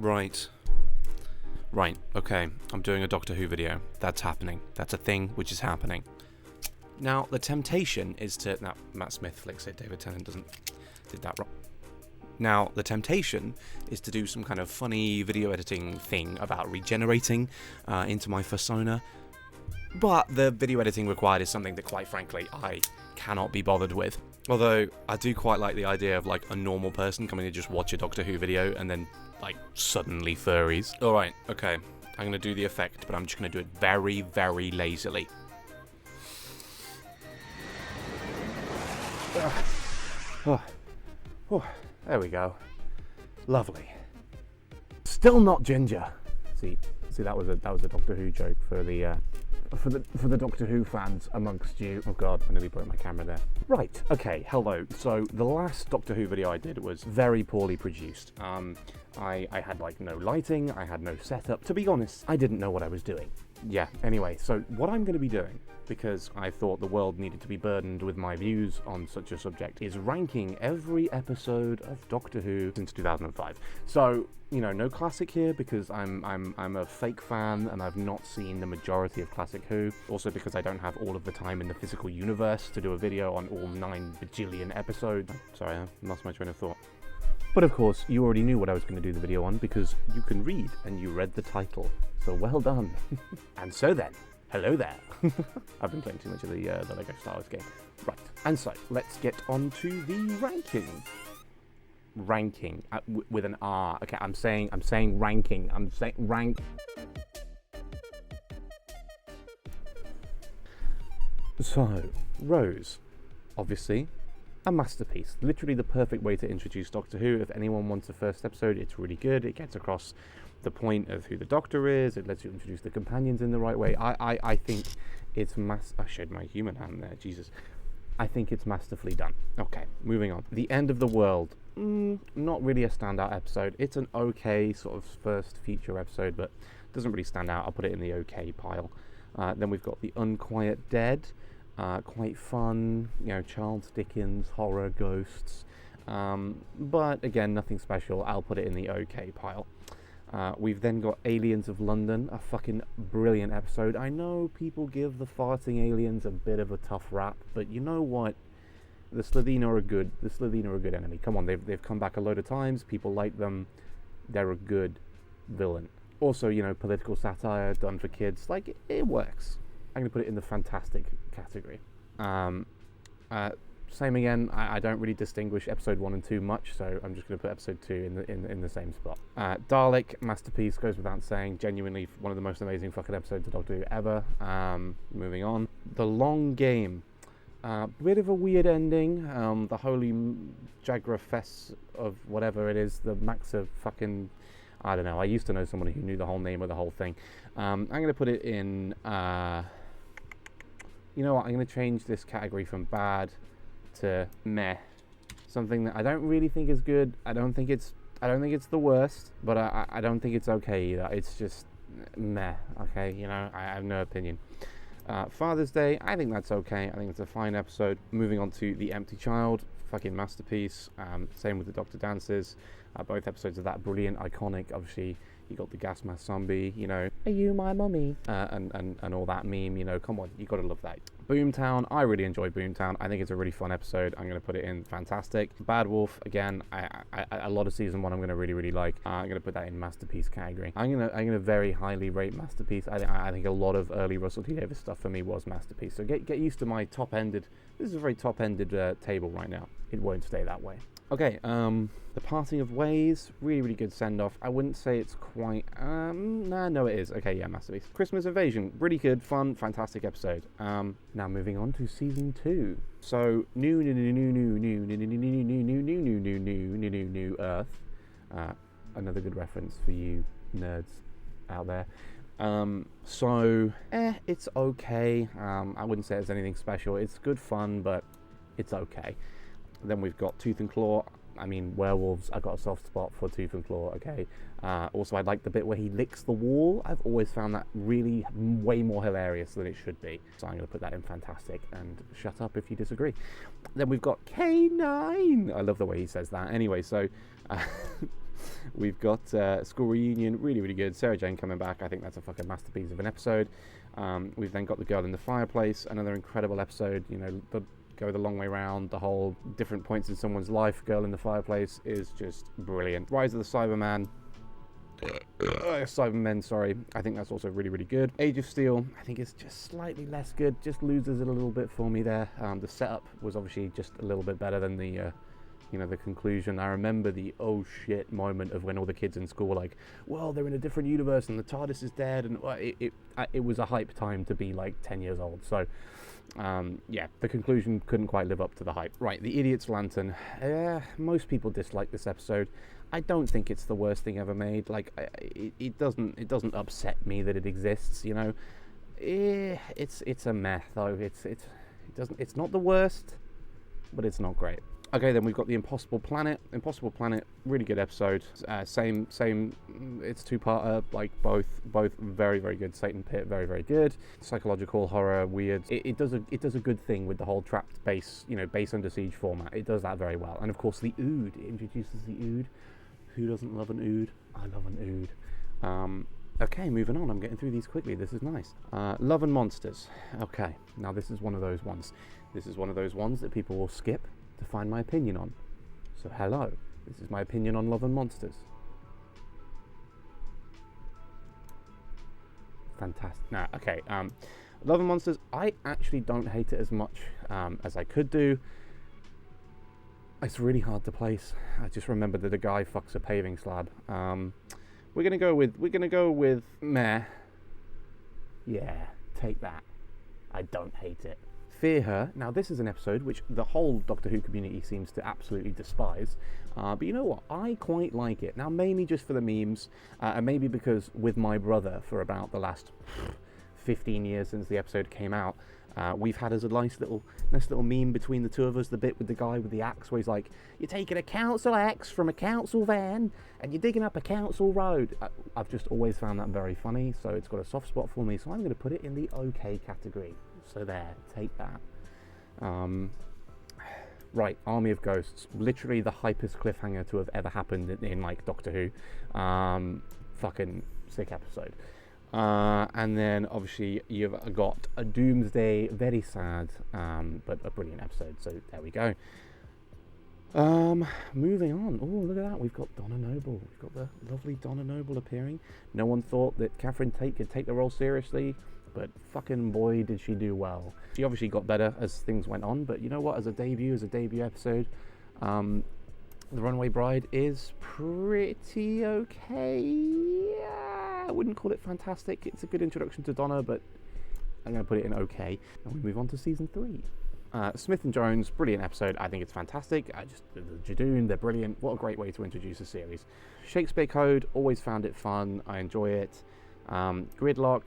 Right. Right, okay. I'm doing a Doctor Who video. That's happening. That's a thing which is happening. Now, the temptation is to... Now, Matt Smith flicks it. David Tennant did that wrong. Now, the temptation is to do some kind of funny video editing thing about regenerating into my persona. But the video editing required is something that, quite frankly, I cannot be bothered with. Although, I do quite like the idea of, like, a normal person coming to just watch a Doctor Who video and then, like, suddenly furries. Alright, okay. I'm going to do the effect, but I'm just going to do it very, very lazily. There we go. Lovely. Still not ginger. See, that was a Doctor Who joke for the Doctor Who fans amongst you. Oh god, I nearly broke my camera there. Right, okay, hello. So the last Doctor Who video I did was very poorly produced. I had like no lighting, I had no setup. To be honest, I didn't know what I was doing. Yeah, anyway, so what I'm going to be doing, because I thought the world needed to be burdened with my views on such a subject, is ranking every episode of Doctor Who since 2005. So, you know, no classic here because I'm a fake fan and I've not seen the majority of classic Who. Also because I don't have all of the time in the physical universe to do a video on all 9 bajillion episodes. Sorry, I lost my train of thought. But of course, you already knew what I was going to do the video on because you can read and you read the title. So well done. And so then, hello there. I've been playing too much of the Lego Star Wars game. Right, and so let's get on to the ranking. Ranking with an R. Okay, I'm saying ranking. I'm saying rank. So, Rose, obviously. A masterpiece. Literally the perfect way to introduce Doctor Who. If anyone wants a first episode, it's really good. It gets across the point of who the Doctor is. It lets you introduce the companions in the right way. I think it's I showed my human hand there, Jesus. I think it's masterfully done. Okay, moving on. The End of the World. Not really a standout episode. It's an okay sort of first feature episode, but doesn't really stand out. I'll put it in the okay pile. Then we've got The Unquiet Dead. Quite fun, you know, Charles Dickens, horror, ghosts. But again, nothing special. I'll put it in the okay pile. We've then got Aliens of London, a fucking brilliant episode. I know people give the farting aliens a bit of a tough rap, but you know what? The Slitheen are a good enemy. Come on, they've come back a load of times. People like them. They're a good villain. Also, you know, political satire done for kids. Like, it works. I'm going to put it in the fantastic category. Same again, I don't really distinguish episode 1 and 2 much, so I'm just going to put episode 2 in the same spot. Dalek, masterpiece, goes without saying. Genuinely one of the most amazing fucking episodes of Doctor Who ever. Moving on. The Long Game. Bit of a weird ending. The Holy Jagra Fest of whatever it is, the Maxa fucking... I don't know, I used to know someone who knew the whole name of the whole thing. I'm going to put it in... you know what, I'm going to change this category from bad to meh. Something that I don't really think is good. I don't think it's the worst, but I don't think it's okay either. It's just meh, okay? You know, I have no opinion. Father's Day, I think that's okay. I think it's a fine episode. Moving on to The Empty Child, fucking masterpiece. Same with The Doctor Dances. Both episodes of that brilliant, iconic. Obviously, you got the gas mask zombie, you know, are you my mummy? And all that meme, you know, come on, you gotta love that. Boomtown, I really enjoy Boomtown. I think it's a really fun episode. I'm gonna put it in fantastic. Bad Wolf, again, a lot of season 1 I'm gonna really like. I'm gonna put that in masterpiece category. I'm gonna very highly rate masterpiece. I think a lot of early Russell T Davies stuff for me was masterpiece. So get used to my top-ended. This is a very top-ended table right now. It won't stay that way. Okay, The Parting of Ways, really good send-off. I wouldn't say it's quite, no it is. Okay, yeah, masterpiece. Christmas Invasion, really good, fun, fantastic episode. Now moving on to season 2. So, new Earth. Another good reference for you nerds out there. So, it's okay. I wouldn't say it's anything special. It's good fun, but it's okay. Then we've got Tooth and Claw. I mean, werewolves, I've got a soft spot for Tooth and Claw, okay? Also, I like the bit where he licks the wall. I've always found that really way more hilarious than it should be. So I'm going to put that in fantastic, and shut up if you disagree. Then we've got K9. I love the way he says that. Anyway, so We've got School Reunion, really, really good. Sarah Jane coming back. I think that's a fucking masterpiece of an episode. We've then got The Girl in the Fireplace, another incredible episode. You know, go the long way round. The whole different points in someone's life. Girl in the Fireplace is just brilliant. Rise of the Cybermen. Cybermen, sorry. I think that's also really, really good. Age of Steel, I think it's just slightly less good. Just loses it a little bit for me there. The setup was obviously just a little bit better than the the conclusion. I remember the oh shit moment of when all the kids in school were like, well, they're in a different universe and the TARDIS is dead, and it was a hype time to be like 10 years old. So yeah, the conclusion couldn't quite live up to the hype. Right, The Idiot's Lantern. Most people dislike this episode. I don't think it's the worst thing ever made. Like, it doesn't upset me that it exists. You know, it's a meh though. It's not the worst, but it's not great. Okay, then we've got The Impossible Planet. Impossible Planet, really good episode. Same. It's two-parter. Like both very, very good. Satan Pit, very, very good. Psychological horror, weird. It does a good thing with the whole trapped base, base under siege format. It does that very well. And of course, the Ood. It introduces the Ood. Who doesn't love an Ood? I love an Ood. Okay, moving on. I'm getting through these quickly. This is nice. Love and Monsters. Okay, now this is one of those ones. This is one of those ones that people will skip to find my opinion on. So hello, this is my opinion on Love and Monsters. Fantastic. Now, okay, Love and Monsters, I actually don't hate it as much as I could do. It's really hard to place. I just remember that a guy fucks a paving slab. We're gonna go with meh. Yeah, take that. I don't hate it. Fear Her. Now, this is an episode which the whole Doctor Who community seems to absolutely despise. But you know what? I quite like it. Now, mainly just for the memes, and maybe because with my brother for about the last 15 years since the episode came out, we've had as a nice little meme between the two of us, the bit with the guy with the axe where he's like, you're taking a council axe from a council van and you're digging up a council road. I've just always found that very funny, so it's got a soft spot for me, so I'm going to put it in the okay category. So there, take that. Right, Army of Ghosts, literally the hypest cliffhanger to have ever happened in like Doctor Who. Fucking sick episode. And then obviously you've got a Doomsday, very sad, but a brilliant episode. So there we go. Moving on. Oh, look at that. We've got Donna Noble. We've got the lovely Donna Noble appearing. No one thought that Catherine Tate could take the role seriously, but fucking boy did she do well. She obviously got better as things went on, but you know what? As a debut episode, The Runaway Bride is pretty okay. I wouldn't call it fantastic. It's a good introduction to Donna, but I'm going to put it in okay. And we move on to season 3. Smith and Jones, brilliant episode. I think it's fantastic. The Judoon, they're brilliant. What a great way to introduce a series. Shakespeare Code, always found it fun. I enjoy it. Gridlock,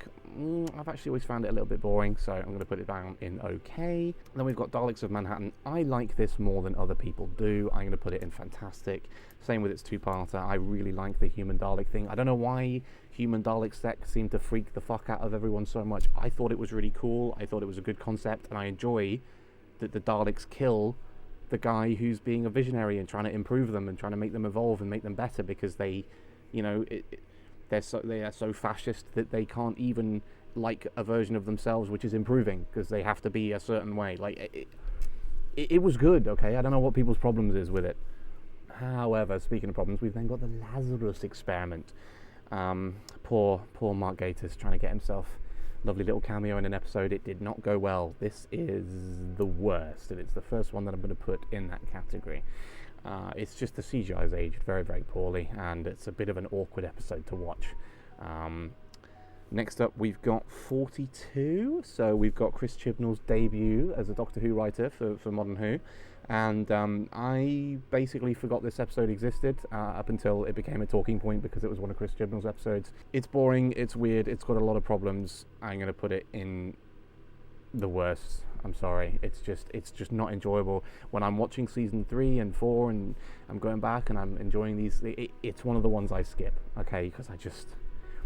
I've actually always found it a little bit boring, so I'm going to put it down in okay. Then we've got Daleks of Manhattan. I like this more than other people do. I'm going to put it in fantastic. Same with its two-parter. I really like the human Dalek thing. I don't know why human Dalek sex seemed to freak the fuck out of everyone so much. I thought it was really cool. I thought it was a good concept, and I enjoy that the Daleks kill the guy who's being a visionary and trying to improve them and trying to make them evolve and make them better, because they, they are so fascist that they can't even like a version of themselves which is improving, because they have to be a certain way. Like it was good. Okay, I don't know what people's problems is with it. However, speaking of problems, we've then got the Lazarus Experiment. Poor Mark Gatiss trying to get himself lovely little cameo in an episode. It did not go well. This is the worst, and it's the first one that I'm going to put in that category. It's just the CGI is aged very, very poorly, and it's a bit of an awkward episode to watch. Next up, we've got 42. So we've got Chris Chibnall's debut as a Doctor Who writer for Modern Who. And I basically forgot this episode existed up until it became a talking point because it was one of Chris Chibnall's episodes. It's boring, it's weird, it's got a lot of problems. I'm going to put it in the worst. I'm sorry, it's just not enjoyable. When I'm watching season 3 and 4 and I'm going back and I'm enjoying these, it's one of the ones I skip, okay, because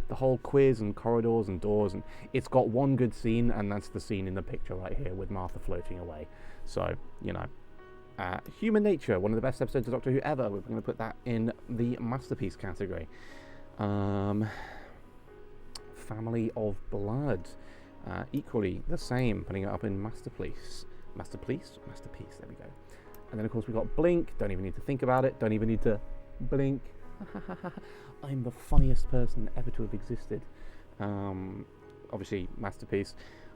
the whole quiz and corridors and doors, and it's got one good scene, and that's the scene in the picture right here with Martha floating away. So, Human Nature, one of the best episodes of Doctor Who ever. We're going to put that in the masterpiece category. Family of Blood, equally the same, putting it up in masterpiece. Masterpiece, there we go. And then of course we got Blink. Don't even need to think about it. Don't even need to blink. I'm the funniest person ever to have existed. Obviously masterpiece.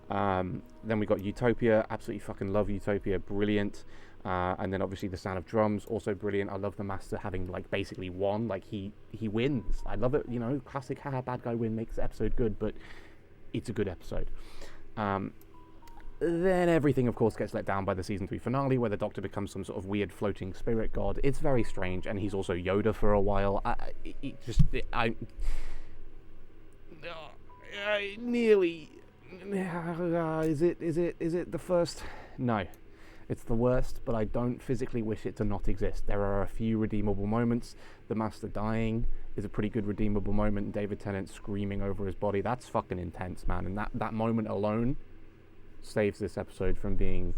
Then we got Utopia. Absolutely fucking love Utopia. Brilliant. And then obviously The Sound of Drums, also brilliant. I love the Master having like basically won. Like he wins. I love it. You know, classic haha bad guy win makes the episode good, but it's a good episode. Then everything, of course, gets let down by the season 3 finale, where the Doctor becomes some sort of weird floating spirit god. It's very strange, and he's also Yoda for a while. Nearly. Is it the first? No, it's the worst. But I don't physically wish it to not exist. There are a few redeemable moments. The Master dying is a pretty good redeemable moment. David Tennant screaming over his body. That's fucking intense, man. And that moment alone saves this episode from being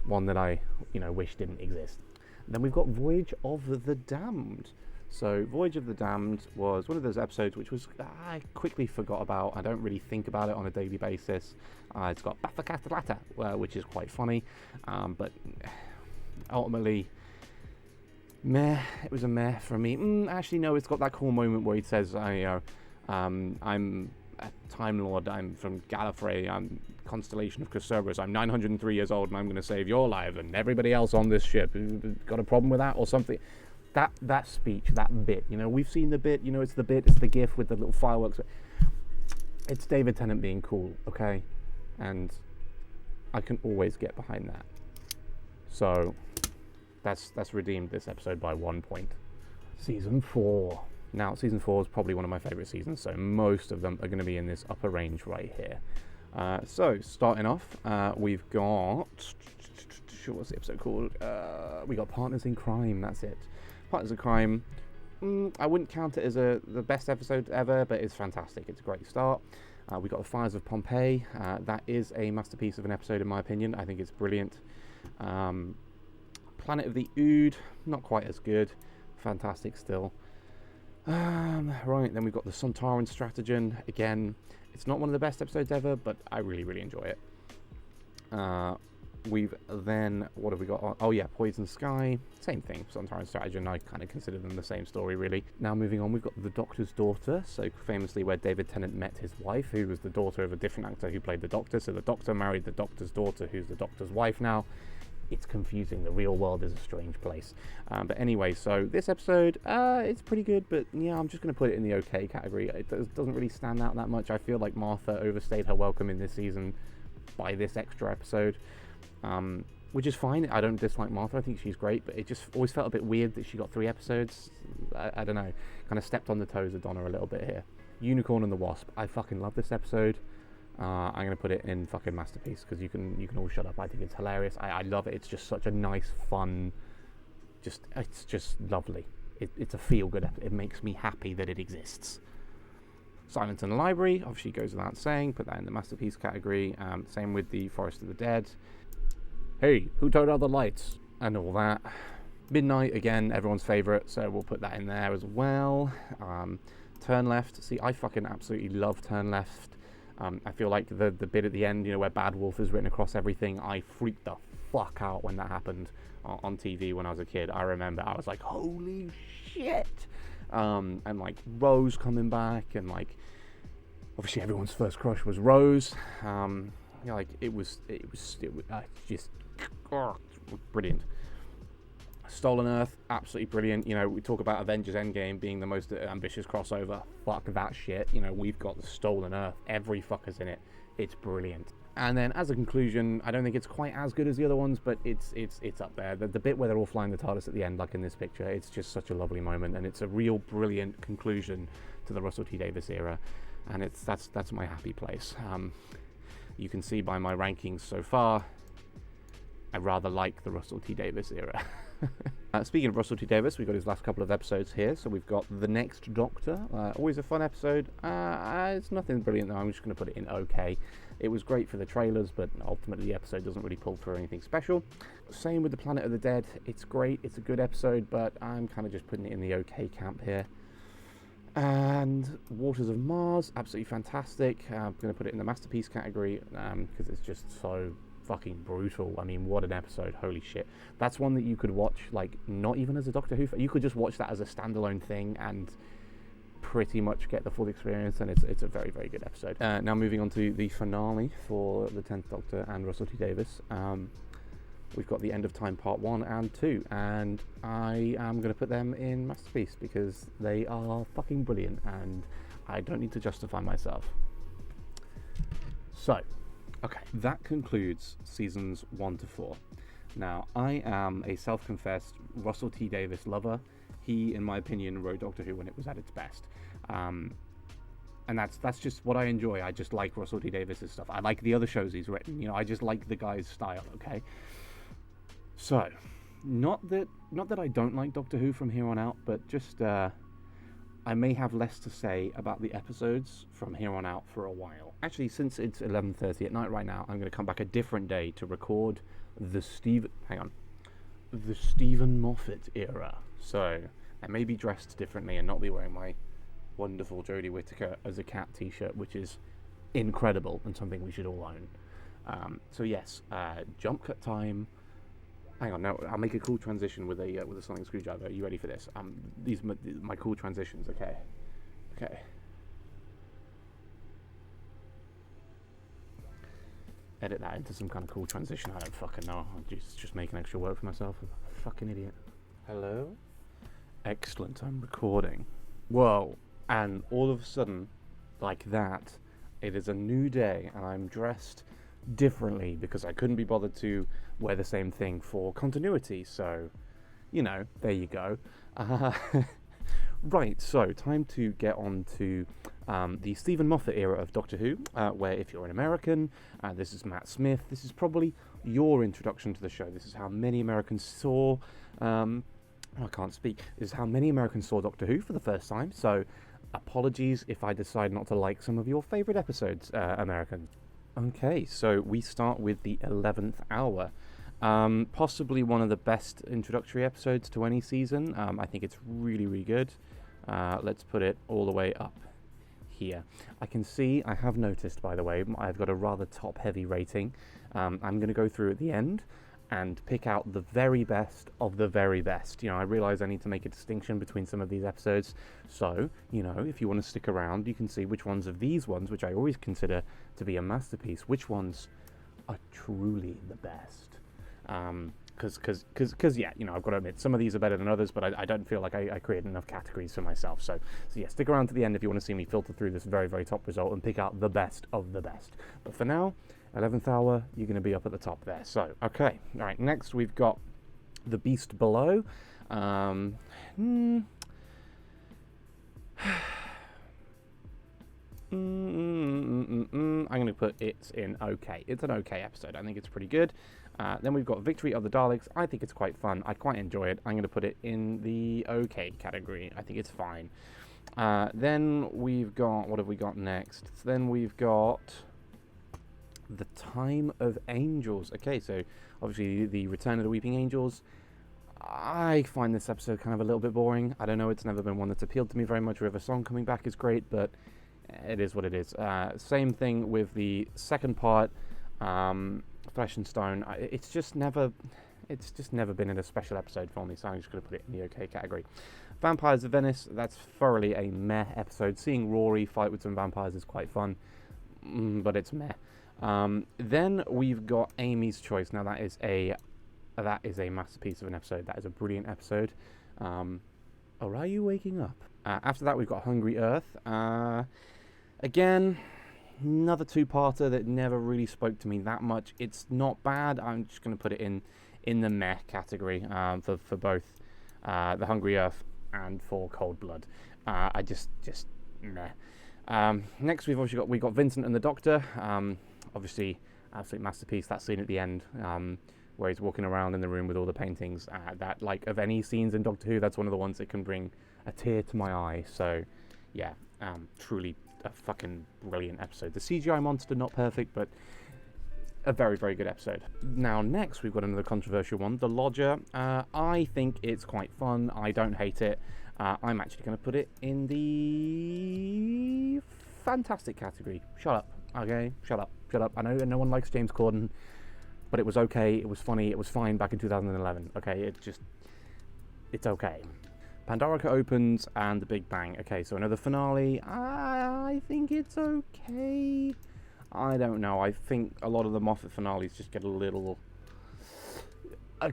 one that I, wish didn't exist. Then we've got Voyage of the Damned. So Voyage of the Damned was one of those episodes which was I quickly forgot about. I don't really think about it on a daily basis. It's got Bafakatalata, which is quite funny, but ultimately, meh. It was a meh for me. Actually, no. It's got that cool moment where he says, "I'm a Time Lord. I'm from Gallifrey. I'm constellation of Cerberus. I'm 903 years old, and I'm going to save your lives and everybody else on this ship. Got a problem with that or something?" That speech, that bit, we've seen the bit, it's the bit, it's the gif with the little fireworks. It's David Tennant being cool, okay? And I can always get behind that. So that's redeemed this episode by 1 point. Season 4. Now, Season 4 is probably one of my favourite seasons, so most of them are going to be in this upper range right here. So, starting off, we've got... What's the episode called? We got Partners in Crime, that's it. Partners in Crime, I wouldn't count it as the best episode ever, but it's fantastic. It's a great start. We got The Fires of Pompeii. That is a masterpiece of an episode, in my opinion. I think it's brilliant. Planet of the Ood, not quite as good. Fantastic still. Right, then we've got The Sontaran Stratagem. Again, it's not one of the best episodes ever, but I really, really enjoy it. We've then, what have we got on? Oh yeah, Poison Sky, same thing, Sontaran Stratagem. I kind of consider them the same story, really. Now moving on, we've got The Doctor's Daughter, so famously where David Tennant met his wife, who was the daughter of a different actor who played the Doctor. So the Doctor married the Doctor's daughter, who's the Doctor's wife now. It's confusing. The real world is a strange place. But anyway, so this episode, it's pretty good, but yeah, I'm just going to put it in the okay category. It doesn't really stand out that much. I feel like Martha overstayed her welcome in this season by this extra episode. Which is fine. I don't dislike Martha. I think she's great, but it just always felt a bit weird that she got 3 episodes. I don't know. Kind of stepped on the toes of Donna a little bit here. Unicorn and the Wasp. I fucking love this episode. I'm going to put it in fucking masterpiece because you can all shut up. I think it's hilarious. I love it. It's just such a nice, fun, it's just lovely. It's a feel-good episode. It makes me happy that it exists. Silence in the Library, obviously goes without saying. Put that in the masterpiece category. Same with the Forest of the Dead. Hey, who turned out the lights? And all that. Midnight, again, everyone's favourite, so we'll put that in there as well. Turn Left. See, I fucking absolutely love Turn Left. I feel like the bit at the end, where Bad Wolf is written across everything, I freaked the fuck out when that happened on TV when I was a kid. I remember I was like, holy shit! And like Rose coming back, and like obviously everyone's first crush was Rose. It was just brilliant. Stolen Earth, absolutely brilliant. We talk about Avengers Endgame being the most ambitious crossover. Fuck that shit. We've got the Stolen Earth. Every fucker's in it. It's brilliant. And then as a conclusion, I don't think it's quite as good as the other ones, but it's up there. The bit where they're all flying the TARDIS at the end, like in this picture, it's just such a lovely moment, and it's a real brilliant conclusion to the Russell T Davies era, and that's my happy place. You can see by my rankings so far, I rather like the Russell T Davies era. Speaking of Russell T Davies, we've got his last couple of episodes here. So we've got The Next Doctor. Always a fun episode. It's nothing brilliant though. I'm just going to put it in okay. It was great for the trailers, but ultimately the episode doesn't really pull through anything special. Same with The Planet of the Dead. It's great. It's a good episode, but I'm kind of just putting it in the okay camp here. And Waters of Mars, absolutely fantastic. I'm going to put it in the masterpiece category because it's just so fucking brutal. I mean, what an episode. Holy shit. That's one that you could watch, like, not even as a Doctor Who fan. You could just watch that as a standalone thing and pretty much get the full experience, and it's a very, very good episode. Now moving on to the finale for the 10th Doctor and Russell T Davies. We've got The End of Time Part 1 and 2, and I am going to put them in Masterpiece because they are fucking brilliant, and I don't need to justify myself. So, okay, that concludes seasons 1 to 4. Now, I am a self-confessed Russell T Davies lover. He, in my opinion, wrote Doctor Who when it was at its best. And that's just what I enjoy. I just like Russell T Davies' stuff. I like the other shows he's written. You know, I just like the guy's style, okay? So, not that I don't like Doctor Who from here on out, but just I may have less to say about the episodes from here on out for a while. Actually, since it's 11:30 at night right now, I'm going to come back a different day to record the Stephen Moffat era. So, I may be dressed differently and not be wearing my wonderful Jodie Whittaker as a cat t-shirt, which is incredible and something we should all own. So yes, jump cut time. Hang on, no, I'll make a cool transition with a sonic screwdriver. Are you ready for this? These are my cool transitions. Okay. Edit that into some kind of cool transition. I don't fucking know. I'm just making extra work for myself. I'm a fucking idiot. Hello? Excellent, I'm recording. Whoa. And all of a sudden, like that, it is a new day and I'm dressed differently because I couldn't be bothered to wear the same thing for continuity. So, you know, there you go. Right, so time to get on to the Stephen Moffat era of Doctor Who, where if you're an American, this is Matt Smith. This is probably your introduction to the show. This is how many Americans saw... I can't speak. This is how many Americans saw Doctor Who for the first time, so apologies if I decide not to like some of your favourite episodes, Americans. Okay, so we start with the 11th hour. Possibly one of the best introductory episodes to any season. I think it's really, really good. Let's put it all the way up here. I can see, I have noticed, by the way, I've got a rather top-heavy rating. I'm going to go through at the end and pick out the very best of the very best. You know, I realise I need to make a distinction between some of these episodes, so, you know, if you want to stick around, you can see which ones of these ones, which I always consider to be a masterpiece, which ones are truly the best. Because yeah, you know, I've got to admit, some of these are better than others, but I don't feel like I created enough categories for myself. So yeah, stick around to the end if you want to see me filter through this very, very top result and pick out the best of the best. But for now, 11th hour, you're going to be up at the top there. So, okay. All right, next we've got The Beast Below. I'm going to put it in okay. It's an okay episode. I think it's pretty good. Then we've got Victory of the Daleks. I think it's quite fun. I quite enjoy it. I'm going to put it in the okay category. I think it's fine. Then we've got... What have we got next? Then we've got... The Time of Angels. Okay, so obviously the Return of the Weeping Angels. I find this episode kind of a little bit boring. I don't know, it's never been one that's appealed to me very much. River Song coming back is great, but it is what it is. Same thing with the second part, Flesh and Stone. It's just never been in a special episode for me, so I'm just going to put it in the okay category. Vampires of Venice, that's thoroughly a meh episode. Seeing Rory fight with some vampires is quite fun, but it's meh. Then we've got Amy's Choice. Now that is a masterpiece of an episode. That is a brilliant episode. Or are you waking up? After that, we've got Hungry Earth. Again, another two-parter that never really spoke to me that much. It's not bad. I'm just going to put it in the meh category for both the Hungry Earth and for Cold Blood. I just meh. Next, we got Vincent and the Doctor. Obviously, absolute masterpiece. That scene at the end, where he's walking around in the room with all the paintings. That, like, of any scenes in Doctor Who, that's one of the ones that can bring a tear to my eye. So, yeah, truly a fucking brilliant episode. The CGI monster, not perfect, but a very, very good episode. Now, next, we've got another controversial one, The Lodger. I think it's quite fun. I don't hate it. I'm actually going to put it in the fantastic category. Shut up, okay? Shut up. I know no one likes James Corden, but it was okay, it was funny, it was fine back in 2011, okay? It's okay. Pandorica opens and the Big Bang. Okay, so another finale. I think it's okay. I don't know. I think a lot of the Moffat finales just get a little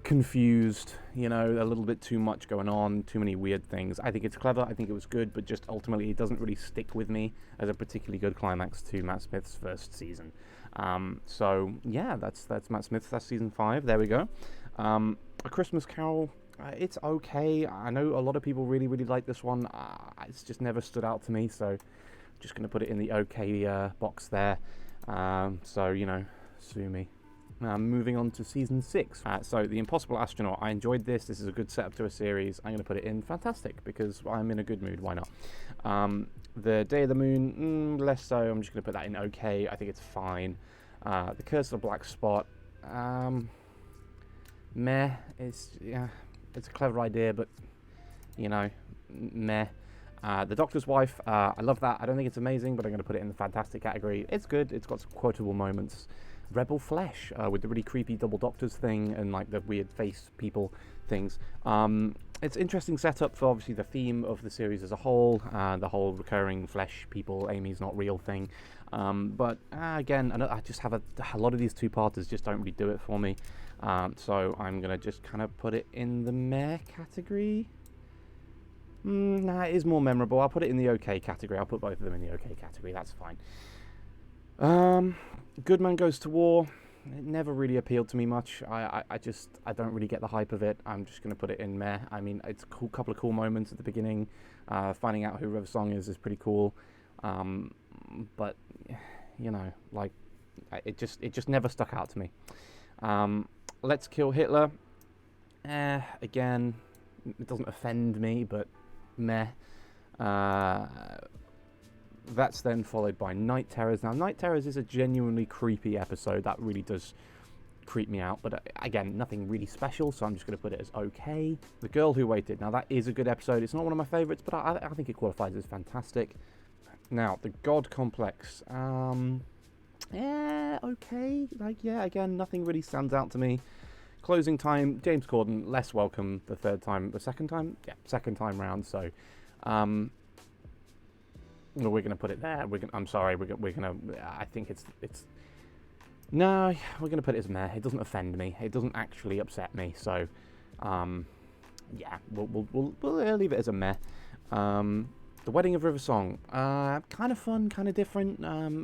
confused, you know, a little bit too much going on, too many weird things. I think it's clever, I think it was good, but just ultimately it doesn't really stick with me as a particularly good climax to Matt Smith's first season. So yeah, that's Matt Smith's, that's season 5, there we go. A Christmas Carol, it's okay. I know a lot of people really, really like this one. It's just never stood out to me, so just going to put it in the okay box there. So, you know, sue me. Moving on to season 6. So, The Impossible Astronaut. I enjoyed this. This is a good setup to a series. I'm going to put it in fantastic because I'm in a good mood. Why not? The Day of the Moon, less so. I'm just going to put that in okay. I think it's fine. The Curse of the Black Spot. Meh. It's a clever idea, but, you know, meh. The Doctor's Wife, I love that. I don't think it's amazing, but I'm going to put it in the fantastic category. It's good. It's got some quotable moments. Rebel Flesh, with the really creepy double Doctors thing and like the weird face people things. It's interesting setup for obviously the theme of the series as a whole, the whole recurring flesh people, Amy's not real thing. But again, I just have a lot of these two-parters just don't really do it for me. So I'm going to just kind of put it in the meh category. Nah, it is more memorable. I'll put it in the okay category. I'll put both of them in the okay category. That's fine. Good Man Goes to War. It never really appealed to me much. I don't really get the hype of it. I'm just going to put it in meh. I mean, it's a couple of cool moments at the beginning. Finding out who River Song is pretty cool. But, you know, like, it just never stuck out to me. Let's Kill Hitler. Again, it doesn't offend me, but meh. That's then followed by Night Terrors. Now, Night Terrors is a genuinely creepy episode. That really does creep me out. But again, nothing really special, so I'm just going to put it as okay. The Girl Who Waited. Now, that is a good episode. It's not one of my favourites, but I think it qualifies as fantastic. Now, The God Complex. Yeah, okay. Like, yeah, again, nothing really stands out to me. Closing Time, James Corden, less welcome the second time round. So, well, we're gonna put it there. I'm sorry. We're gonna. I think it's. No, we're gonna put it as meh. It doesn't offend me. It doesn't actually upset me. So, yeah, we'll leave it as a meh. The Wedding of River Song, kind of fun, kind of different.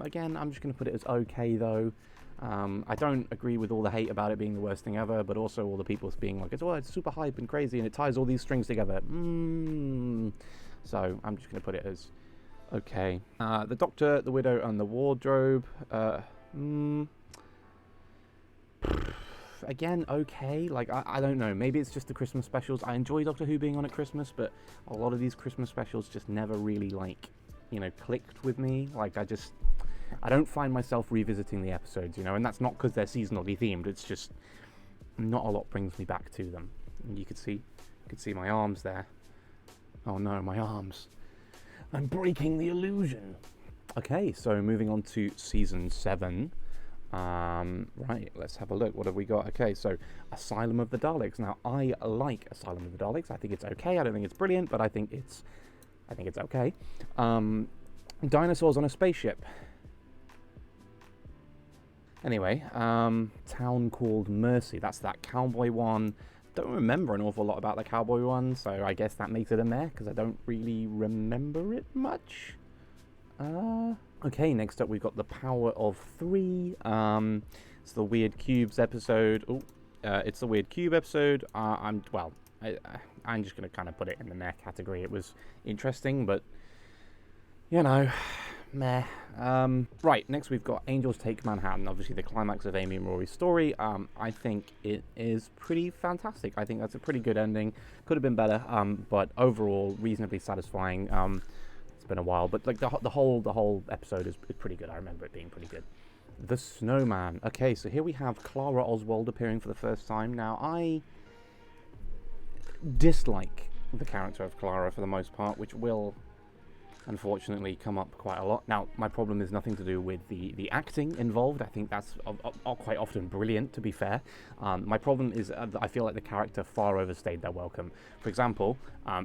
Again, I'm just gonna put it as okay though. I don't agree with all the hate about it being the worst thing ever, but also all the people being like, it's super hype and crazy and it ties all these strings together. So I'm just going to put it as okay. The Doctor, the Widow, and the Wardrobe. Again, okay. Like, I don't know. Maybe it's just the Christmas specials. I enjoy Doctor Who being on at Christmas, but a lot of these Christmas specials just never really, like, you know, clicked with me. Like, I don't find myself revisiting the episodes, you know, and that's not because they're seasonally themed. It's just not a lot brings me back to them. And you could see my arms there. Oh no, my arms. I'm breaking the illusion. Okay, so moving on to season 7. Right, let's have a look. What have we got? Okay, so Asylum of the Daleks. Now, I like Asylum of the Daleks. I think it's okay. I don't think it's brilliant, but I think it's okay. Dinosaurs on a Spaceship. Anyway, Town Called Mercy. That's that cowboy one. Don't remember an awful lot about the cowboy one, so I guess that makes it a meh, because I don't really remember it much. Okay, next up we've got The Power of Three. It's the Weird Cubes episode. It's the Weird Cube episode. I'm just going to kind of put it in the meh category. It was interesting, but, you know, meh. Right, next we've got Angels Take Manhattan, obviously the climax of Amy and Rory's story. I think it is pretty fantastic. I think that's a pretty good ending. Could have been better, but overall reasonably satisfying. It's been a while, but like the whole episode is pretty good. I remember it being pretty good. The Snowman. Okay, so here we have Clara Oswald appearing for the first time. Now, I dislike the character of Clara for the most part, which will unfortunately come up quite a lot. Now, my problem is nothing to do with the acting involved. I think that's quite often brilliant, to be fair. My problem is I feel like the character far overstayed their welcome. For example,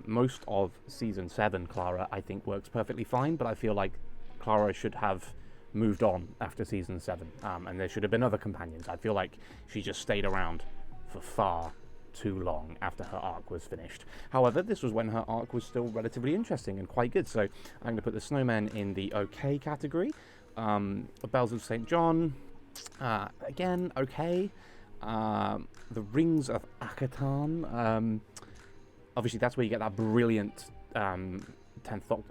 most of Season 7 Clara, I think, works perfectly fine, but I feel like Clara should have moved on after Season 7, and there should have been other companions. I feel like she just stayed around for far too long after her arc was finished. However, this was when her arc was still relatively interesting and quite good, so I'm going to put the Snowman in the okay category. Bells of St. John, again, okay. The Rings of Akatan, obviously that's where you get that brilliant 10th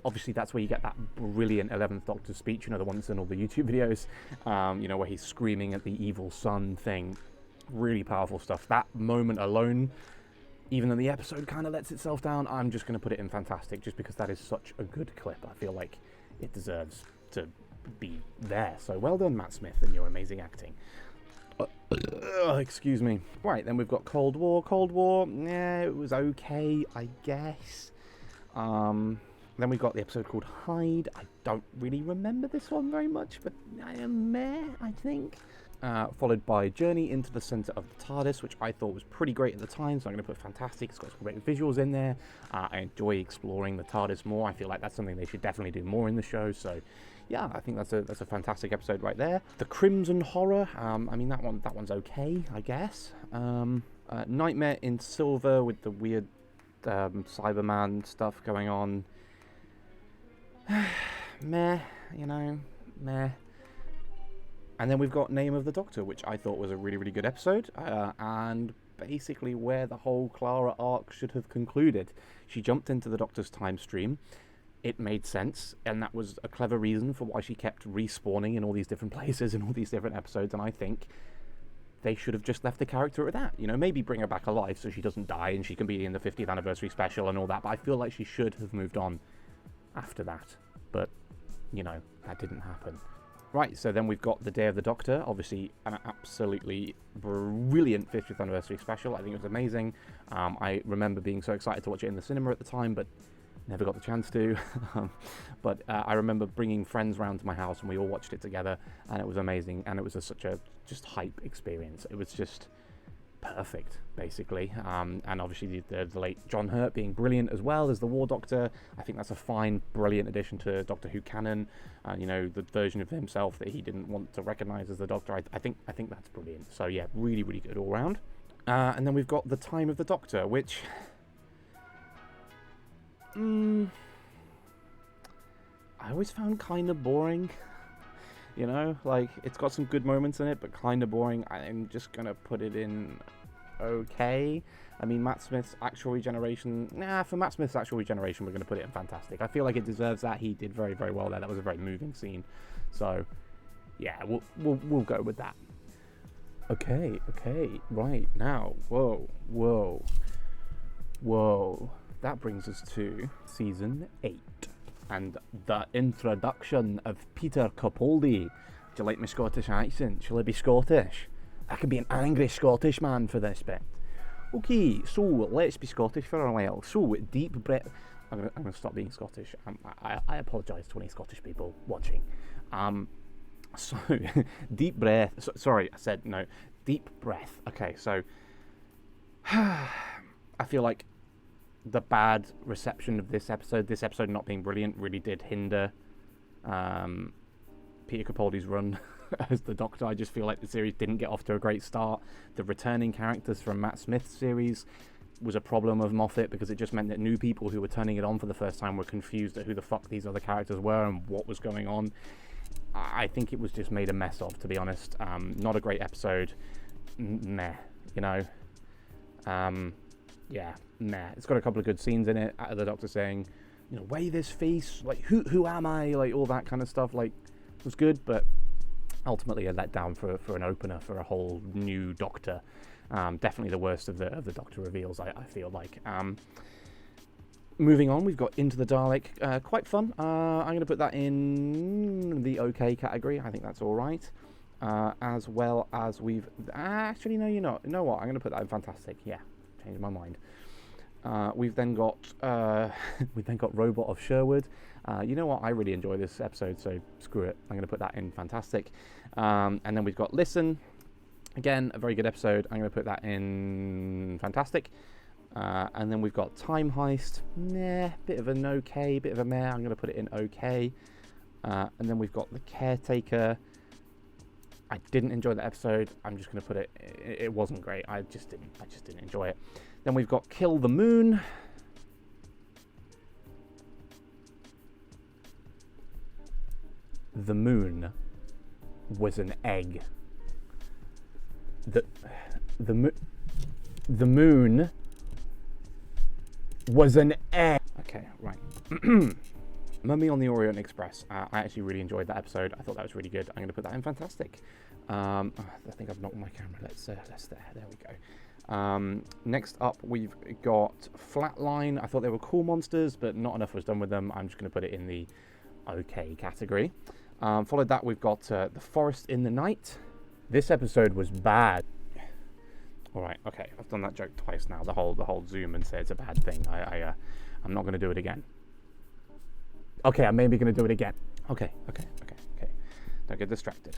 obviously that's where you get that brilliant 11th Doctor speech, the one that's in all the YouTube videos, where he's screaming at the evil sun thing. Really powerful stuff. That moment alone, even though the episode kind of lets itself down, I'm just going to put it in fantastic just because that is such a good clip. I feel like it deserves to be there. So well done, Matt Smith, and your amazing acting. Excuse me. Right, then we've got Cold War. Cold War, yeah, it was okay, I guess. Then we've got the episode called Hyde. I don't really remember this one very much, but meh, I think. Followed by Journey into the Centre of the TARDIS, which I thought was pretty great at the time, so I'm going to put fantastic. It's got some great visuals in there. I enjoy exploring the TARDIS more. I feel like that's something they should definitely do more in the show, so yeah, I think that's a fantastic episode right there. The Crimson Horror, I mean, that one's okay, I guess. Nightmare in Silver with the weird Cyberman stuff going on. Meh, meh. And then we've got Name of the Doctor, which I thought was a really, really good episode, and basically where the whole Clara arc should have concluded. She jumped into the Doctor's time stream. It made sense, and that was a clever reason for why she kept respawning in all these different places in all these different episodes, and I think they should have just left the character at that. Maybe bring her back alive so she doesn't die and she can be in the 50th anniversary special and all that, but I feel like she should have moved on after that. But, that didn't happen. Right, so then we've got The Day of the Doctor, obviously an absolutely brilliant 50th anniversary special. I think it was amazing. I remember being so excited to watch it in the cinema at the time, but never got the chance to. But I remember bringing friends round to my house and we all watched it together, and it was amazing, and it was such a just hype experience. It was just perfect, basically. And obviously the late John Hurt being brilliant as well as the War Doctor. I think that's a fine, brilliant addition to Doctor Who canon. The version of himself that he didn't want to recognise as the Doctor. I think that's brilliant. So yeah, really, really good all round. And then we've got The Time of the Doctor, which I always found kind of boring. It's got some good moments in it, but kind of boring. I'm just going to put it in okay. I mean, Matt Smith's actual regeneration... for Matt Smith's actual regeneration, we're going to put it in fantastic. I feel like it deserves that. He did very, very well there. That was a very moving scene. So, yeah, we'll go with that. Okay, right, now, whoa. That brings us to Season 8. And the introduction of Peter Capaldi. Do you like my Scottish accent? Shall I be Scottish? I can be an angry Scottish man for this bit. Okay, so let's be Scottish for a while. So, deep breath. I'm going to stop being Scottish. I apologise to any Scottish people watching. So, deep breath. Sorry, I said no. Deep breath. Okay, so I feel like the bad reception of this episode not being brilliant, really did hinder Peter Capaldi's run as the Doctor. I just feel like the series didn't get off to a great start. The returning characters from Matt Smith's series was a problem of Moffat because it just meant that new people who were turning it on for the first time were confused at who the fuck these other characters were and what was going on. I think it was just made a mess of, to be honest. Not a great episode. Meh, yeah, meh. It's got a couple of good scenes in it. The Doctor saying, weigh this feast, like who am I, like all that kind of stuff, like was good, but ultimately a letdown for an opener for a whole new Doctor. Definitely the worst of the Doctor reveals, I feel like. Moving on, we've got Into the Dalek. Quite fun. I'm going to put that in the okay category. I think that's all right. As well as we've... Actually, no, you're not. You know what? I'm going to put that in fantastic. Yeah, changed my mind. We've then got Robot of Sherwood. You know what? I really enjoy this episode, so screw it. I'm going to put that in fantastic. And then we've got Listen. Again, a very good episode. I'm going to put that in fantastic. And then we've got Time Heist. Meh, bit of an okay, bit of a meh. I'm going to put it in okay. And then we've got The Caretaker. I didn't enjoy the episode. I'm just going to put it. It wasn't great. I just didn't enjoy it. Then we've got Kill the Moon. The moon was an egg. The moon was an egg. Okay, right. Mummy on the Orient Express. I actually really enjoyed that episode. I thought that was really good. I'm going to put that in fantastic. I think I've knocked my camera. Let's there. There we go. Next up, we've got Flatline. I thought they were cool monsters, but not enough was done with them. I'm just going to put it in the okay category. Followed that, we've got The Forest in the Night. This episode was bad. All right, okay, I've done that joke twice now. The whole zoom and say it's a bad thing. I'm not going to do it again. Okay, I'm maybe going to do it again. Okay. Don't get distracted.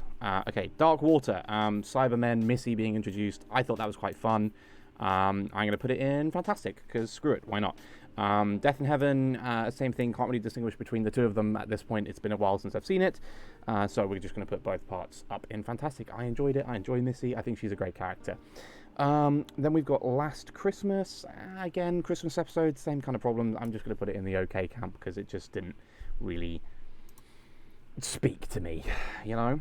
Okay, Dark Water. Cybermen, Missy being introduced. I thought that was quite fun. I'm going to put it in fantastic, because screw it, why not? Death in Heaven, same thing. Can't really distinguish between the two of them at this point. It's been a while since I've seen it. So we're just going to put both parts up in fantastic. I enjoyed it. I enjoy Missy. I think she's a great character. Then we've got Last Christmas. Again, Christmas episode, same kind of problem. I'm just going to put it in the okay camp because it just didn't really speak to me, you know?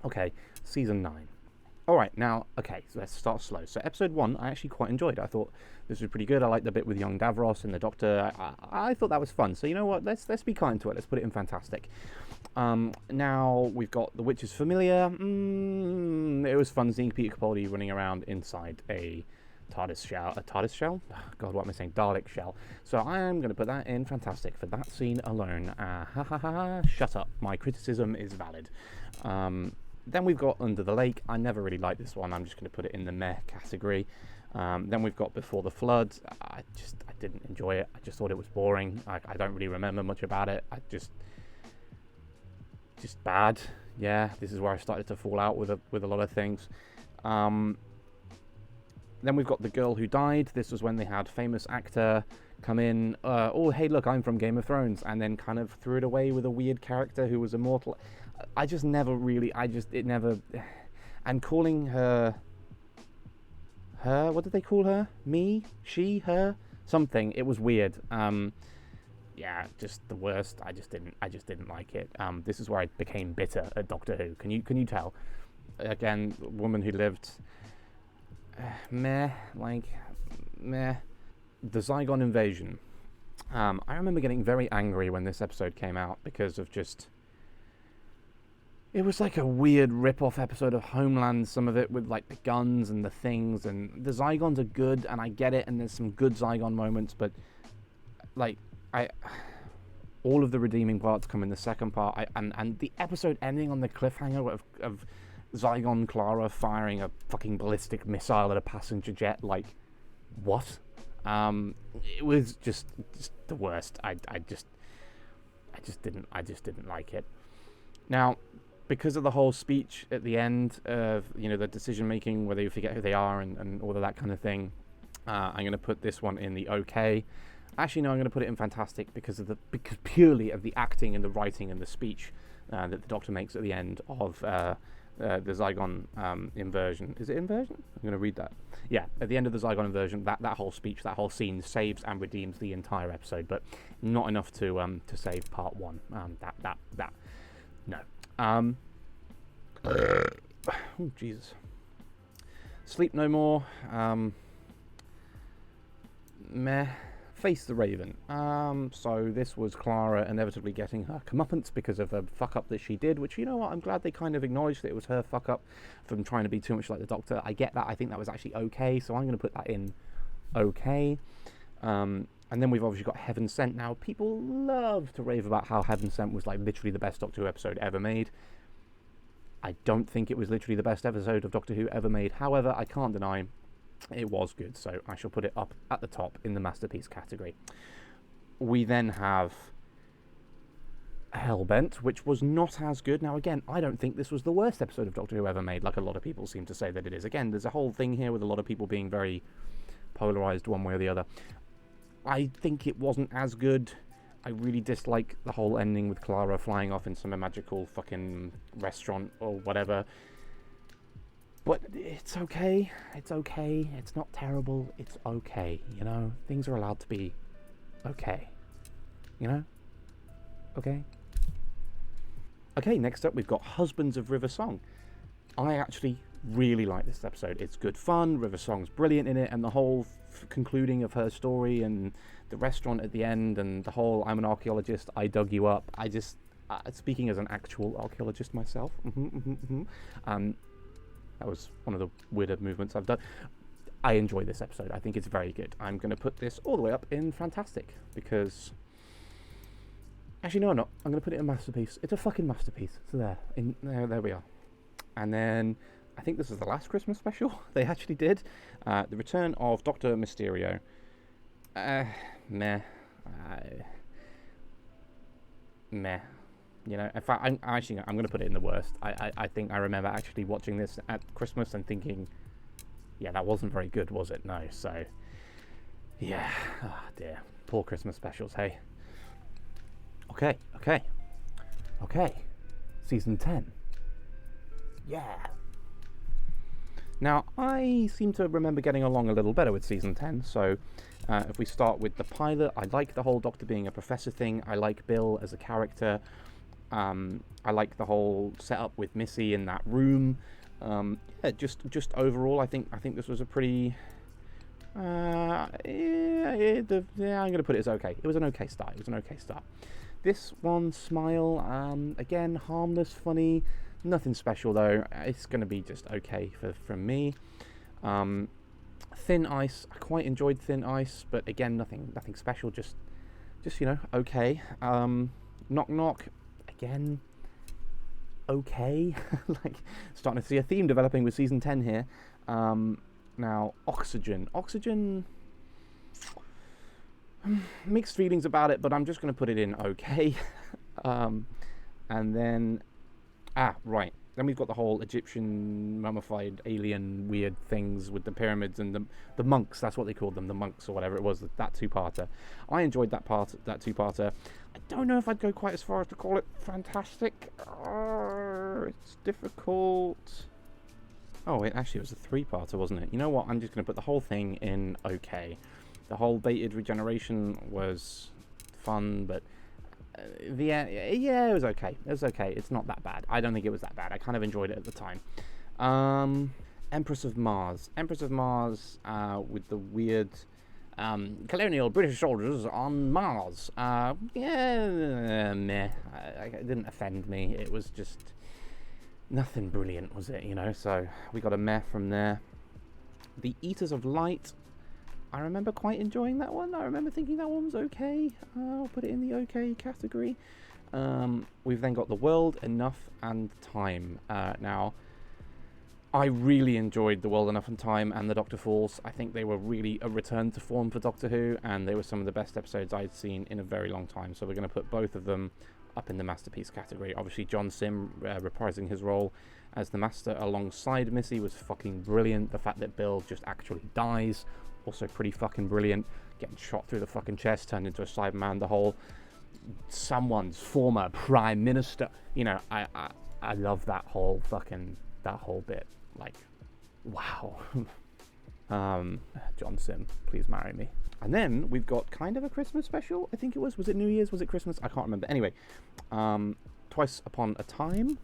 Okay, season 9. All right, now, okay, so let's start slow. So episode 1, I actually quite enjoyed. I thought this was pretty good. I liked the bit with young Davros and the Doctor. I thought that was fun. So you know what? Let's be kind to it. Let's put it in fantastic. Now we've got The Witch is Familiar. It was fun seeing Peter Capaldi running around inside a TARDIS shell. A TARDIS shell? Oh, God, what am I saying? Dalek shell. So I am going to put that in fantastic for that scene alone. Shut up. My criticism is valid. Then we've got Under the Lake. I never really liked this one. I'm just going to put it in the meh category. Then we've got Before the Flood. I didn't enjoy it. I just thought it was boring. I don't really remember much about it. Just bad. Yeah, this is where I started to fall out with a lot of things. Then we've got The Girl Who Died. This was when they had famous actor come in. Oh, hey, look, I'm from Game of Thrones, and then kind of threw it away with a weird character who was immortal. It never. And calling her. What did they call her? Me? She? Her? Something. It was weird. Yeah, just the worst. I just didn't like it. This is where I became bitter at Doctor Who. Can you tell? Again, woman who lived. Meh. The Zygon invasion. I remember getting very angry when this episode came out because of just. It was like a weird rip-off episode of Homeland, some of it with like the guns and the things, and the Zygons are good, and I get it, and there's some good Zygon moments, but like all of the redeeming parts come in the second part, and the episode ending on the cliffhanger of Zygon Clara firing a fucking ballistic missile at a passenger jet, like what? It was just the worst. I just didn't like it. Now, because of the whole speech at the end of, the decision making, whether you forget who they are and all of that kind of thing, I'm going to put this one in the okay. Actually, no, I'm going to put it in fantastic because purely of the acting and the writing and the speech that the Doctor makes at the end of the Zygon inversion. Is it inversion? I'm going to read that. Yeah, at the end of the Zygon inversion, that whole speech, that whole scene saves and redeems the entire episode, but not enough to save part 1. No. Oh, Jesus. Sleep No More. Meh. Face the Raven. So this was Clara inevitably getting her comeuppance because of a fuck up that she did, which, you know what, I'm glad they kind of acknowledged that it was her fuck up from trying to be too much like the Doctor. I get that. I think that was actually okay, so I'm going to put that in okay. And then we've obviously got Heaven Sent. Now, people love to rave about how Heaven Sent was like literally the best Doctor Who episode ever made. I don't think it was literally the best episode of Doctor Who ever made. However, I can't deny it was good, so I shall put it up at the top in the masterpiece category. We then have Hellbent, which was not as good. Now, again, I don't think this was the worst episode of Doctor Who ever made, like a lot of people seem to say that it is. Again, there's a whole thing here with a lot of people being very polarized one way or the other. I think it wasn't as good. I really dislike the whole ending with Clara flying off in some magical fucking restaurant or whatever. But it's okay. It's okay. It's not terrible. It's okay. You know, things are allowed to be okay. You know? Okay? Okay, next up we've got Husbands of River Song. I actually really like this episode. It's good fun. River Song's brilliant in it, and the whole concluding of her story and the restaurant at the end and the whole I'm an archaeologist, I dug you up. I just, speaking as an actual archaeologist myself, that was one of the weirder movements I've done. I enjoy this episode. I think it's very good. I'm going to put this all the way up in Fantastic because... Actually, no, I'm not. I'm going to put it in Masterpiece. It's a fucking masterpiece. So there we are. And then I think this is the last Christmas special they actually did. The Return of Dr. Mysterio. Meh. Meh. You know, in fact, I'm going to put it in the worst. I think I remember actually watching this at Christmas and thinking, yeah, that wasn't very good, was it? No, so, yeah. Oh, dear. Poor Christmas specials, hey. Okay. Season 10. Yeah. Now, I seem to remember getting along a little better with Season 10, so if we start with the pilot, I like the whole Doctor being a professor thing. I like Bill as a character. I like the whole setup with Missy in that room. Yeah, just overall, I think this was a pretty... I'm going to put it as okay. It was an okay start. This one, Smile, again, harmless, funny, nothing special though. It's going to be just okay from me. Thin Ice, I quite enjoyed Thin Ice, but again, nothing special. Just you know, okay. Knock Knock, again, okay. Like starting to see a theme developing with season 10 here. Now, Oxygen, mixed feelings about it, but I'm just going to put it in okay. And then, right. Then we've got the whole Egyptian mummified alien weird things with the pyramids and the monks. That's what they called them, the monks or whatever it was. That two-parter. I enjoyed that two-parter. I don't know if I'd go quite as far as to call it fantastic. It's difficult. Oh, it was a three-parter, wasn't it? You know what? I'm just going to put the whole thing in okay. The whole Bated regeneration was fun, but yeah, it was okay. It's not that bad. I don't think it was that bad. I kind of enjoyed it at the time. Empress of Mars with the weird colonial British soldiers on Mars. Meh. It didn't offend me. It was just nothing brilliant, was it? You know. So we got a meh from there. The Eaters of Light. I remember quite enjoying that one. I remember thinking that one was okay. I'll put it in the okay category. We've then got The World, Enough and Time. Now, I really enjoyed The World, Enough and Time and The Doctor Falls. I think they were really a return to form for Doctor Who, and they were some of the best episodes I'd seen in a very long time. So we're going to put both of them up in the masterpiece category. Obviously, John Sim reprising his role as the Master alongside Missy was fucking brilliant. The fact that Bill just actually dies, also pretty fucking brilliant. Getting shot through the fucking chest, turned into a Cyberman. The whole someone's former prime minister. You know, I love that whole bit. Like, wow. John Sim, please marry me. And then we've got kind of a Christmas special. I think it was. Was it New Year's? Was it Christmas? I can't remember. Anyway, Twice Upon a Time.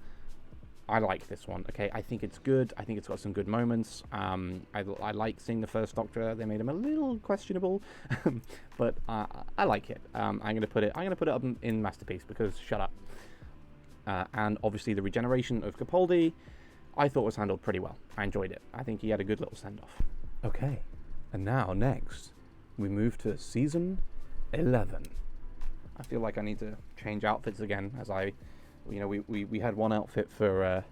I like this one, okay? I think it's good. I think it's got some good moments. I like seeing the first Doctor. They made him a little questionable, but I like it. I'm gonna put it up in Masterpiece because shut up. And obviously the regeneration of Capaldi, I thought was handled pretty well. I enjoyed it. I think he had a good little send-off. Okay, and now next we move to season 11. I feel like I need to change outfits again, as we had one outfit for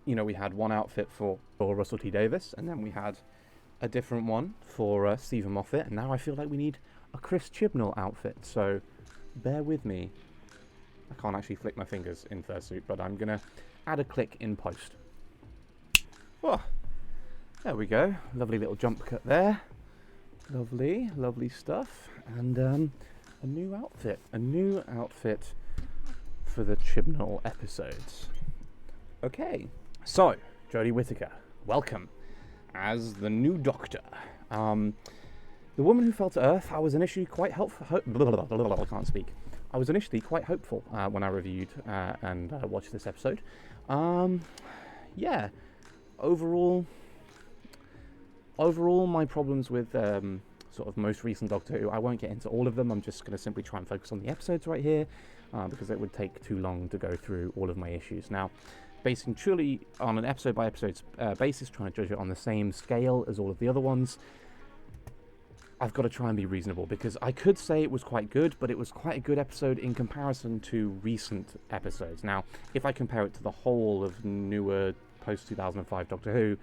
we had one outfit for Russell T Davies, and then we had a different one for Stephen Moffat, and now I feel like we need a Chris Chibnall outfit. So bear with me. I can't actually flick my fingers in fursuit, but I'm gonna add a click in post. Oh, there we go. Lovely little jump cut there. Lovely stuff. And a new outfit for the Chibnall episodes. Okay, so Jodie Whittaker, welcome as the new Doctor. The woman who fell to Earth. I was initially quite helpful. I can't speak. I was initially quite hopeful when I reviewed and watched this episode. Yeah, overall, my problems with sort of most recent Doctor Who, I won't get into all of them. I'm just going to simply try and focus on the episodes right here because it would take too long to go through all of my issues. Now, basing truly on an episode-by-episode basis, trying to judge it on the same scale as all of the other ones, I've got to try and be reasonable, because I could say it was quite good, but it was quite a good episode in comparison to recent episodes. Now, if I compare it to the whole of newer post-2005 Doctor Who,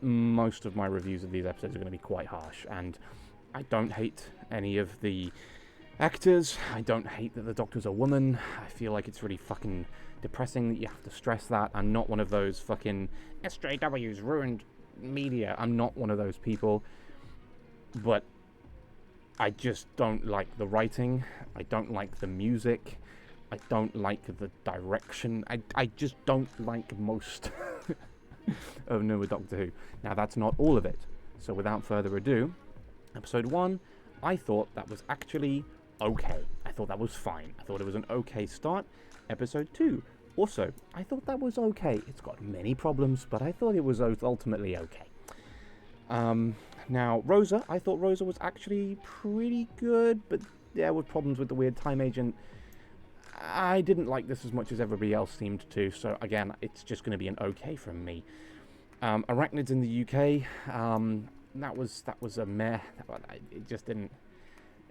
most of my reviews of these episodes are going to be quite harsh, and I don't hate any of the actors. I don't hate that the Doctor's a woman. I feel like it's really fucking depressing that you have to stress that. I'm not one of those fucking SJWs ruined media. I'm not one of those people, but I just don't like the writing. I don't like the music. I don't like the direction. I just don't like most of newer Doctor Who. Now, that's not all of it. So without further ado, episode 1, I thought that was actually okay. I thought that was fine. I thought it was an okay start. Episode 2, also, I thought that was okay. It's got many problems, but I thought it was ultimately okay. Now, Rosa, I thought Rosa was actually pretty good, but there were problems with the weird time agent. I didn't like this as much as everybody else seemed to, so again, it's just going to be an okay from me. Arachnids in the UK, that was a meh.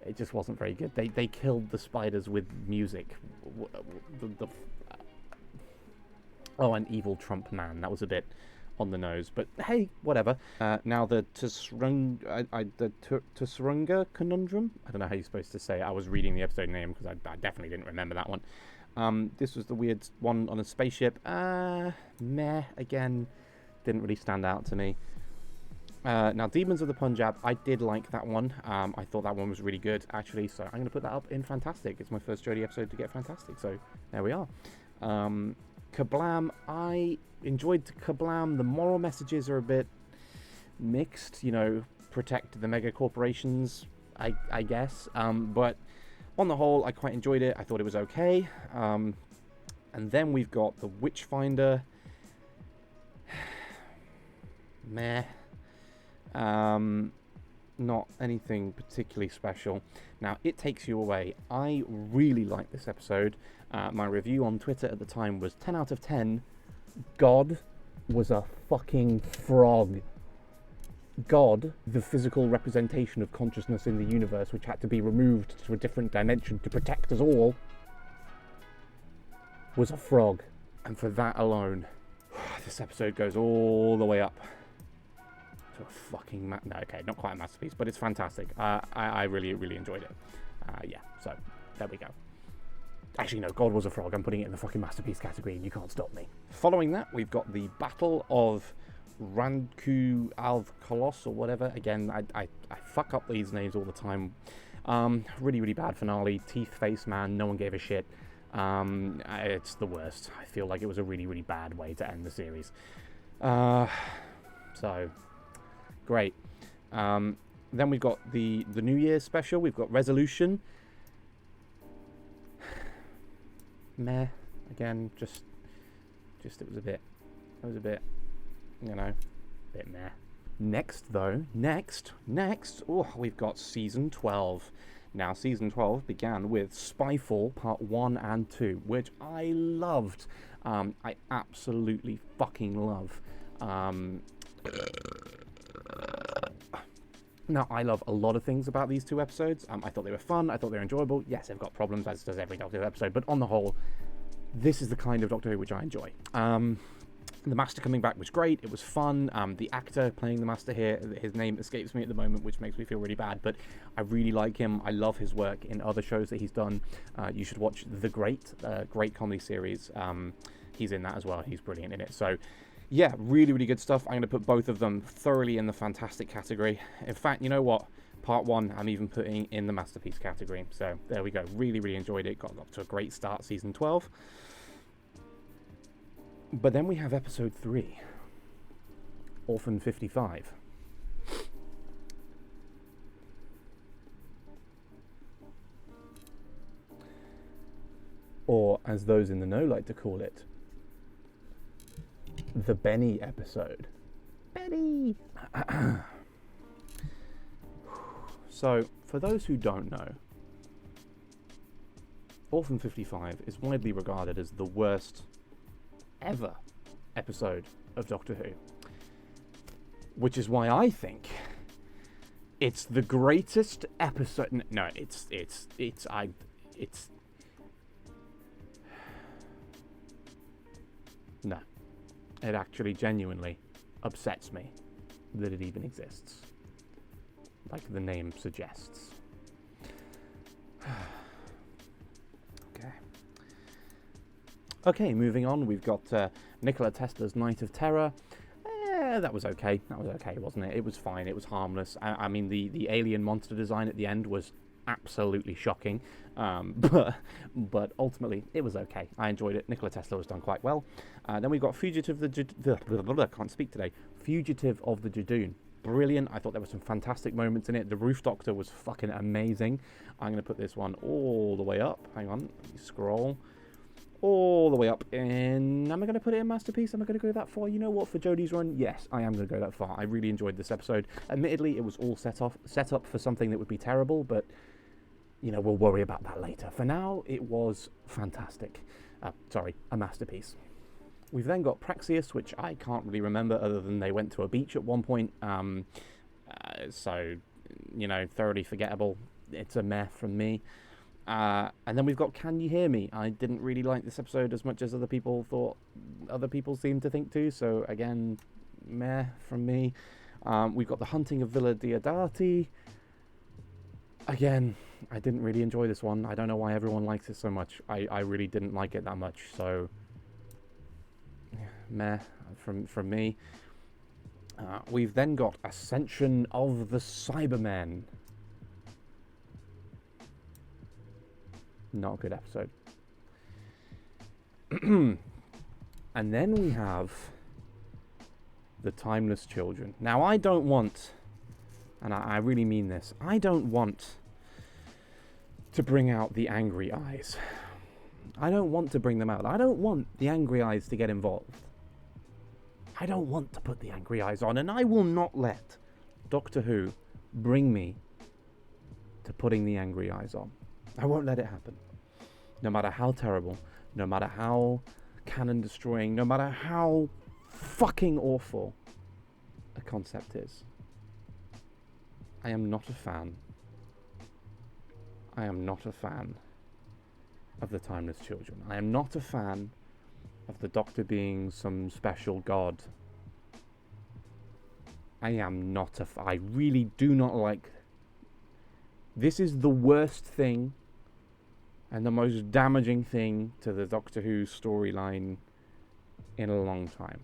It just wasn't very good. They killed the spiders with music. And Evil Trump Man, that was a bit on the nose, but hey, whatever. Now the Tsurunga Conundrum. I don't know how you're supposed to say it. I was reading the episode name because I definitely didn't remember that one. This was the weird one on a spaceship. Meh, again, didn't really stand out to me. Now, Demons of the Punjab, I did like that one. I thought that one was really good, actually, so I'm going to put that up in Fantastic. It's my first Jodie episode to get Fantastic, so there we are. Kablam, I enjoyed Kablam. The moral messages are a bit mixed, protect the mega corporations, I guess. But on the whole, I quite enjoyed it. I thought it was okay. And then we've got the Witchfinder. Meh. Not anything particularly special. Now, It Takes You Away. I really liked this episode. My review on Twitter at the time was 10 out of 10. God was a fucking frog. God, the physical representation of consciousness in the universe, which had to be removed to a different dimension to protect us all, was a frog. And for that alone, this episode goes all the way up to a fucking no, okay, not quite a masterpiece, but it's fantastic. I really, really enjoyed it. Yeah, so there we go. Actually, no, God was a frog. I'm putting it in the fucking masterpiece category, and you can't stop me. Following that, we've got the Battle of Ranku Alv Kolos or whatever. Again, I fuck up these names all the time. Really, really bad finale. Teeth face man. No one gave a shit. It's the worst. I feel like it was a really, really bad way to end the series. So great. Then we've got the New Year's special. We've got Resolution. Meh. Again, just it was a bit, you know, a bit meh. Next, we've got Season 12. Now, Season 12 began with Spyfall Part 1 and 2, which I loved. I absolutely fucking love. Now, I love a lot of things about these two episodes. I thought they were fun. I thought they were enjoyable. Yes, they've got problems, as does every Doctor Who episode. But on the whole, this is the kind of Doctor Who which I enjoy. The Master coming back was great. It was fun. The actor playing the Master here, his name escapes me at the moment, which makes me feel really bad. But I really like him. I love his work in other shows that he's done. You should watch The Great, great comedy series. He's in that as well. He's brilliant in it. So, yeah, really, really good stuff. I'm going to put both of them thoroughly in the fantastic category. In fact, you know what? Part 1, I'm even putting in the masterpiece category. So, there we go. Really, really enjoyed it. Got off to a great start, Season 12. But then we have Episode 3, Orphan 55. Or, as those in the know like to call it, the Benny episode. Benny! So, for those who don't know, Orphan 55 is widely regarded as the worst ever episode of Doctor Who. Which is why I think it's the greatest episode. No, it's no. It actually genuinely upsets me that it even exists. Like the name suggests. Okay, moving on, we've got Nikola Tesla's Night of Terror. That was okay. That was okay, wasn't it? It was fine. It was harmless. I mean, the alien monster design at the end was absolutely shocking. But ultimately, it was okay. I enjoyed it. Nikola Tesla was done quite well. Then we've got Fugitive of the Judoon. Brilliant. I thought there were some fantastic moments in it. The Roof Doctor was fucking amazing. I'm going to put this one all the way up. Hang on. Let me scroll all the way up. And am I going to put it in Masterpiece? Am I going to go that far? You know what? For Jodie's run, yes, I am going to go that far. I really enjoyed this episode. Admittedly, it was all set up for something that would be terrible, but you know, we'll worry about that later. For now, it was fantastic. A masterpiece. We've then got Praxeus, which I can't really remember other than they went to a beach at one point. So, you know, thoroughly forgettable. It's a meh from me. And then we've got Can You Hear Me? I didn't really like this episode as much as other people seemed to think too. So, again, meh from me. We've got The Hunting of Villa Diodati. Again, I didn't really enjoy this one. I don't know why everyone likes it so much. I really didn't like it that much. So, meh from me. We've then got Ascension of the Cybermen. Not a good episode. And then we have The Timeless Children. Now, I don't want, and I really mean this, I don't want to bring out the angry eyes. I don't want to bring them out. I don't want the angry eyes to get involved. I don't want to put the angry eyes on, and I will not let Doctor Who bring me to putting the angry eyes on. I won't let it happen. No matter how terrible, no matter how canon destroying, no matter how fucking awful a concept is. I am not a fan. I am not a fan of the Timeless Children. I am not a fan of the Doctor being some special god. I am not I really do not like. This is the worst thing and the most damaging thing to the Doctor Who storyline in a long time.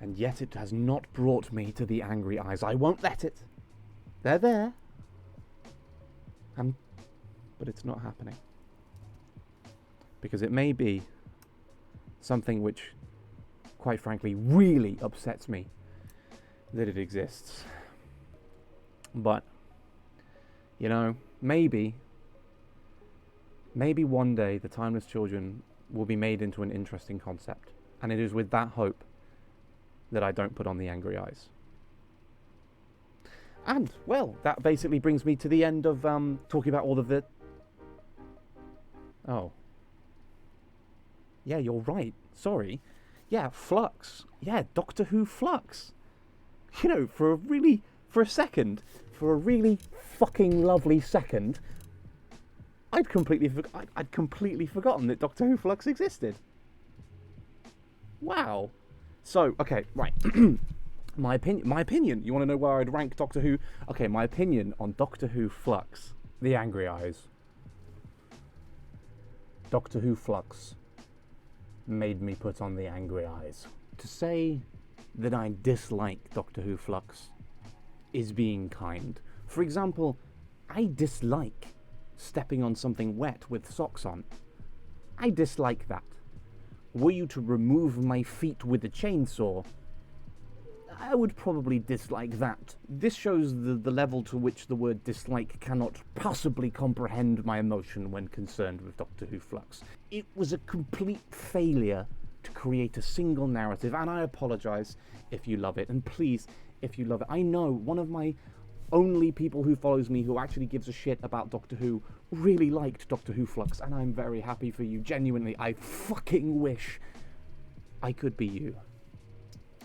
And yet it has not brought me to the angry eyes. I won't let it. They're there. But it's not happening. Because it may be something which, quite frankly, really upsets me that it exists. But, you know, maybe Maybe one day the Timeless Children will be made into an interesting concept, and it is with that hope that I don't put on the angry eyes. And, well, that basically brings me to the end of talking about all of the... Oh. Yeah, you're right. Sorry. Yeah, Flux. Yeah, Doctor Who Flux. You know, for a really fucking lovely second, I'd completely forgotten that Doctor Who Flux existed. Wow. So, okay, right. My opinion. You want to know where I'd rank Doctor Who? Okay, my opinion on Doctor Who Flux. The Angry Eyes. Doctor Who Flux made me put on the angry eyes. To say that I dislike Doctor Who Flux is being kind. For example, I dislike stepping on something wet with socks on. I dislike that. Were you to remove my feet with a chainsaw, I would probably dislike that. This shows the level to which the word dislike cannot possibly comprehend my emotion when concerned with Doctor Who Flux. It was a complete failure to create a single narrative, and I apologise if you love it, and please, if you love it. I know one of my only people who follows me who actually gives a shit about Doctor Who really liked Doctor Who Flux, and I'm very happy for you. Genuinely, I fucking wish I could be you.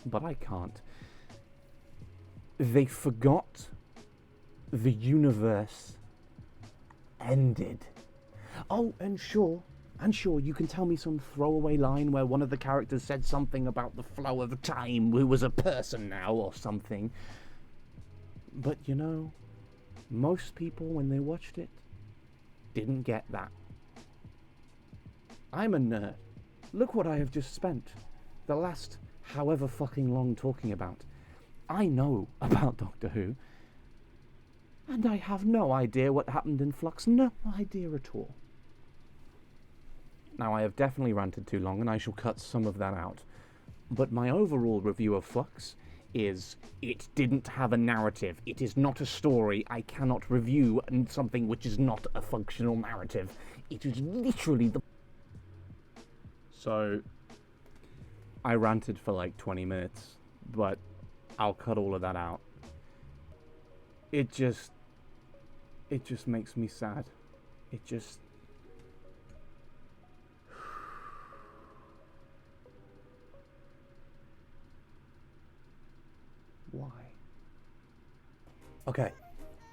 But I can't. They forgot the universe ended. Oh, and sure, you can tell me some throwaway line where one of the characters said something about the flow of time, who was a person now or something. But you know, most people when they watched it didn't get that. I'm a nerd. Look what I have just spent the last however fucking long talking about. I know about Doctor Who, and I have no idea what happened in Flux. No idea at all. Now, I have definitely ranted too long, and I shall cut some of that out. But my overall review of Flux is, it didn't have a narrative. It is not a story. I cannot review something which is not a functional narrative. It is literally the... So, I ranted for like 20 minutes, but I'll cut all of that out. It just makes me sad. It just... Why? Okay,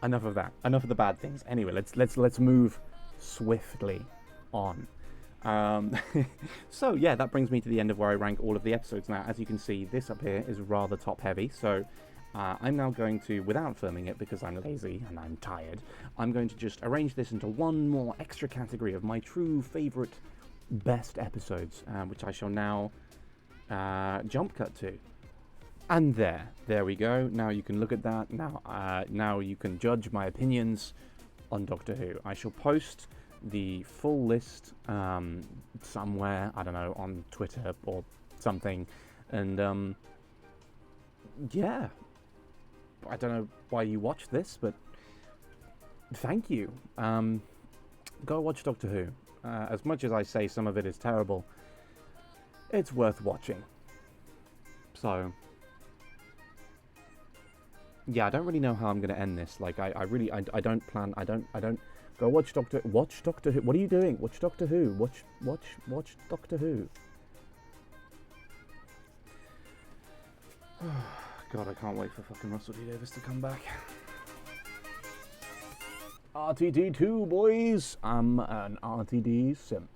enough of that. Enough of the bad things. Anyway, let's move swiftly on. So yeah, that brings me to the end of where I rank all of the episodes. Now, as you can see, this up here is rather top heavy, so I'm now going to, without filming it because I'm lazy and I'm tired, I'm going to just arrange this into one more extra category of my true favourite best episodes, which I shall now jump cut to. And there we go. Now you can look at that. Now you can judge my opinions on Doctor Who. I shall post the full list somewhere, I don't know, on Twitter or something, and yeah, I don't know why you watch this, but thank you. Go watch Doctor Who. As much as I say some of it is terrible, it's worth watching. So yeah, I don't really know how I'm going to end this. Like, I don't plan. I don't. Go watch Doctor Who. What are you doing? Watch Doctor Who. Watch Doctor Who. God, I can't wait for fucking Russell T Davies to come back. RTD2, boys. I'm an RTD simp.